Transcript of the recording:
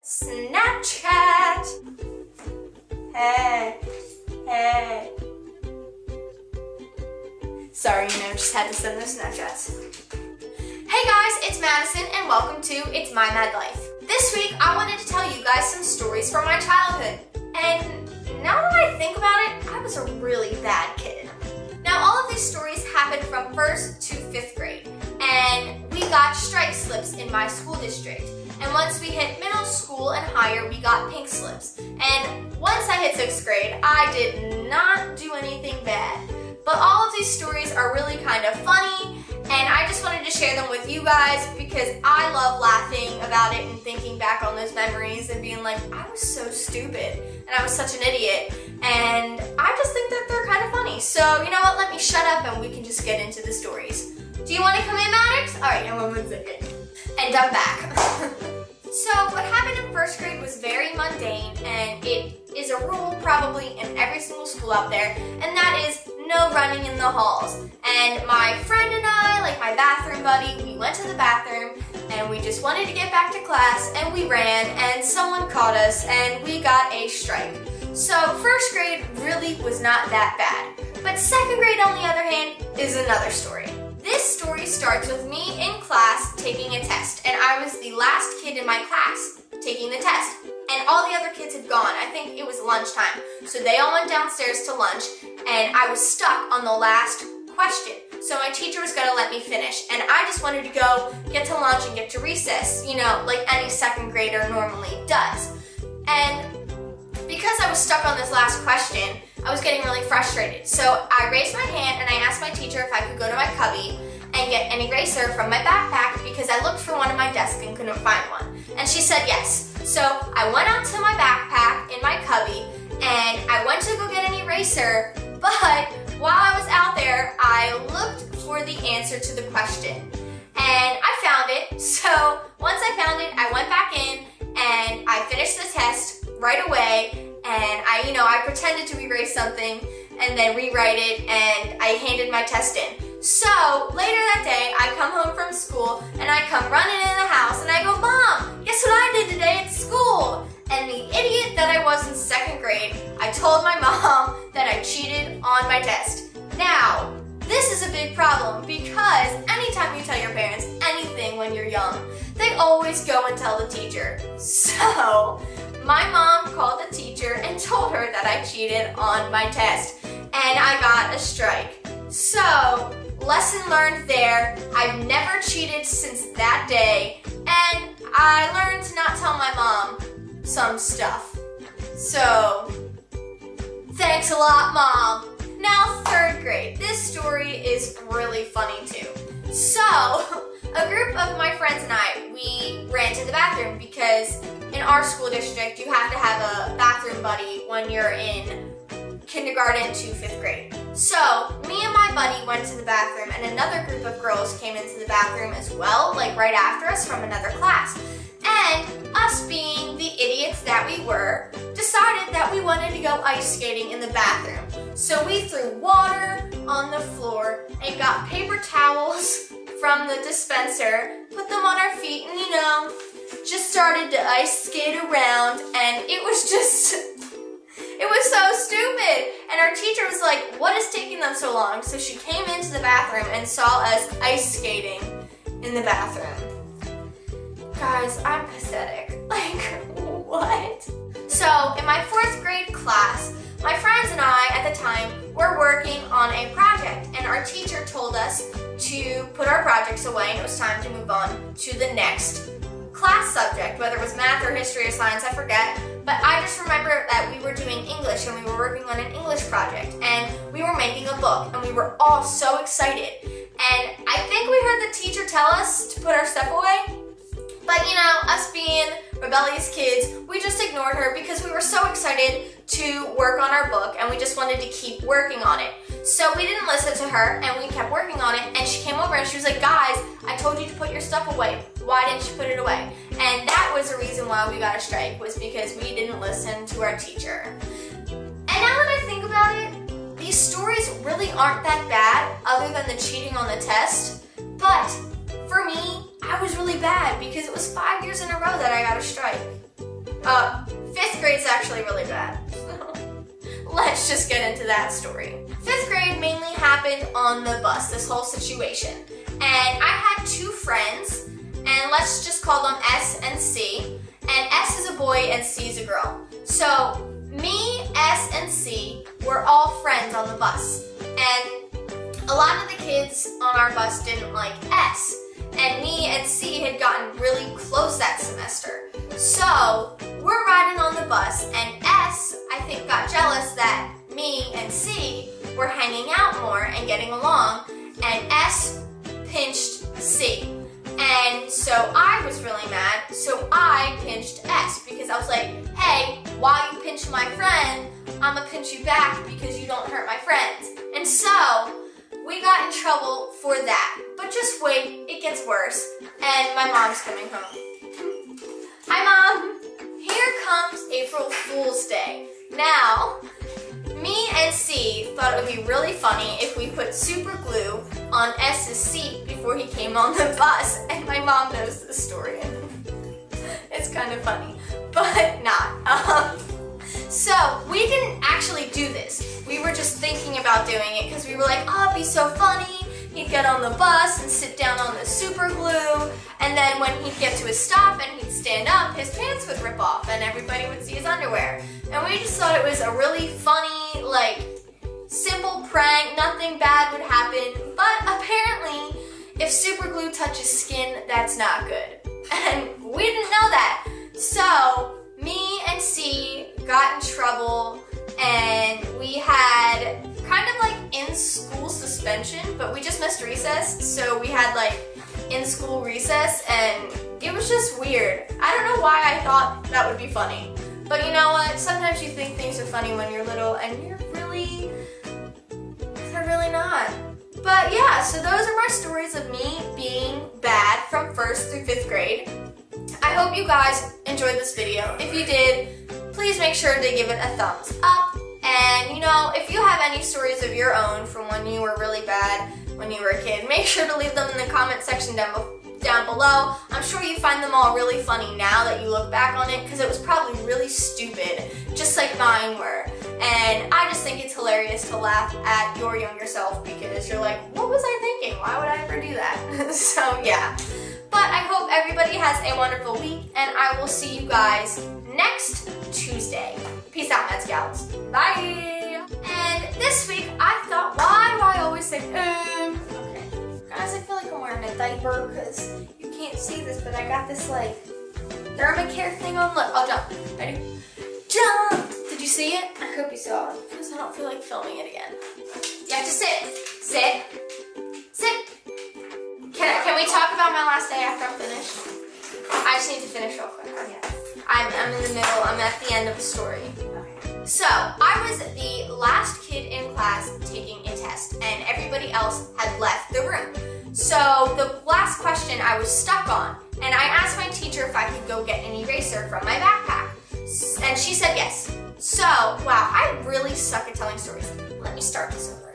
Snapchat! Hey. Sorry, just had to send those Snapchats. Hey guys, it's Madison and welcome to It's My Mad Life. This week, I wanted to tell you guys some stories from my childhood. And now that I think about it, I was a really bad kid. Now, all of these stories happened from 1st to 5th grade. And we got strike slips in my school district. And once we hit middle school and higher, we got pink slips. And once I hit 6th grade, I did not do anything bad. But all of these stories are really kind of funny, and I just wanted to share them with you guys because I love laughing about it and thinking back on those memories and being like, I was so stupid and I was such an idiot. And I just think that they're kind of funny. So, you know what, let me shut up and we can just get into the stories. Do you want to come in, Maddox? Alright, in 1 second. And I'm back. So what happened in 1st grade was very mundane, and it is a rule probably in every single school out there, and that is no running in the halls. And my friend and I, like my bathroom buddy, we went to the bathroom and we just wanted to get back to class, and we ran and someone caught us and we got a strike. So 1st grade really was not that bad, but 2nd grade on the other hand is another story. This story starts with me in class taking a test, and I was the last kid in my class taking the test, and all the other kids had gone. I think it was lunchtime, so they all went downstairs to lunch, and I was stuck on the last question. So my teacher was going to let me finish, and I just wanted to go get to lunch and get to recess, like any 2nd grader normally does. And because I was stuck on this last question, I was getting really frustrated. So I raised my hand and I asked my teacher if I could go to my cubby and get an eraser from my backpack because I looked for one in my desk and couldn't find one. And she said yes. So I went out to my backpack in my cubby and I went to go get an eraser, but while I was out there, I looked for the answer to the question. And I found it. So once I found it, I went back in and I finished the test right away. And I pretended to erase something and then rewrite it, and I handed my test in. So later that day, I come home from school and I come running in the house and I go, Mom, guess what I did today at school? And the idiot that I was in 2nd grade, I told my mom that I cheated on my test. Now, this is a big problem because anytime you tell your parents anything when you're young, they always go and tell the teacher. So my mom called the teacher and told her that I cheated on my test, and I got a strike. So, lesson learned there. I've never cheated since that day, and I learned to not tell my mom some stuff. So, thanks a lot, Mom. Now, 3rd grade. This story is really funny too. So, a group of my friends and I, we ran to the bathroom because in our school district, you have to have a bathroom buddy when you're in kindergarten to 5th grade. So, me and my buddy went to the bathroom, and another group of girls came into the bathroom as well, like right after us from another class. And us being the idiots that we were, decided that we wanted to go ice skating in the bathroom. So we threw water on the floor and got paper towels from the dispenser, put them on our feet, and just started to ice skate around, and it was so stupid. And our teacher was like, what is taking them so long? So she came into the bathroom and saw us ice skating in the bathroom. Guys, I'm pathetic. Like, what? So, in my 4th grade class, my friends and I, at the time, were working on a project, and our teacher told us to put our projects away, and it was time to move on to the next class subject, whether it was math or history or science, I forget, but I just remember that we were doing English, and we were working on an English project, and we were making a book, and we were all so excited. And I think we heard the teacher tell us to put our stuff away, but us being rebellious kids, we just ignored her because we were so excited to work on our book and we just wanted to keep working on it. So we didn't listen to her and we kept working on it, and she came over and she was like, guys, I told you to put your stuff away. Why didn't you put it away? And that was the reason why we got a strike, was because we didn't listen to our teacher. And now that I think about it, these stories really aren't that bad other than the cheating on the test. But for me, I was really bad because it was 5 years in a row that I got a strike. Fifth grade's actually really bad. Let's just get into that story. Fifth grade mainly happened on the bus, this whole situation. And I had two friends, and let's just call them S and C. And S is a boy and C is a girl. So me, S, and C were all friends on the bus. And a lot of the kids on our bus didn't like S. And me and C had gotten really close that semester. So we're riding on the bus, and S, I think, got jealous that me and C were hanging out more and getting along, and S pinched C. And so I was really mad, so I pinched S because I was like, hey, while you pinch my friend, I'm gonna pinch you back because you don't hurt my friends. And so we got in trouble for that. But just wait, it gets worse. And my mom's coming home. Hi, Mom. Here comes April Fool's Day. Now, me and C thought it would be really funny if we put super glue on S's seat before he came on the bus. And my mom knows this story. It's kind of funny, but not. So we didn't actually do this. We were just thinking about doing it because we were like, oh, it'd be so funny. He'd get on the bus and sit down on the super glue, and then when he'd get to his stop and he'd stand up, his pants would rip off and everybody would see his underwear. And we just thought it was a really funny, like, simple prank, nothing bad would happen, but apparently if super glue touches skin, that's not good. And we didn't know that. So me and C got in trouble, and we had kind of like in-school suspension, but we just missed recess, so we had like in-school recess, and it was just weird. I don't know why I thought that would be funny, but you know what? Sometimes you think things are funny when you're little, and they're really not. But yeah, so those are my stories of me being bad from 1st through 5th grade. I hope you guys enjoyed this video. If you did, please make sure to give it a thumbs up. And you know, if you have any stories of your own from when you were really bad when you were a kid, make sure to leave them in the comment section down below. I'm sure you find them all really funny now that you look back on it, because it was probably really stupid, just like mine were. And I just think it's hilarious to laugh at your younger self, because you're like, what was I thinking? Why would I ever do that? So yeah. But I hope everybody has a wonderful week, and I will see you guys next Tuesday. Peace out, Meds Gals. Bye! And this week, I thought, why do I always say, Okay. Guys, I feel like I'm wearing a diaper because you can't see this, but I got this, like, thermacare thing on. Look, I'll jump. Ready? Jump! Did you see it? I hope you saw it, because I don't feel like filming it again. You have to sit. Sit. Sit. Can we talk about my last day after I'm finished? I just need to finish real quick. Yes. I'm in the middle. I'm at the end of the story. Okay. So, I was the last kid in class taking a test, and everybody else had left the room. So, the last question I was stuck on, and I asked my teacher if I could go get an eraser from my backpack, and she said yes. So, wow, I really suck at telling stories. Let me start this over.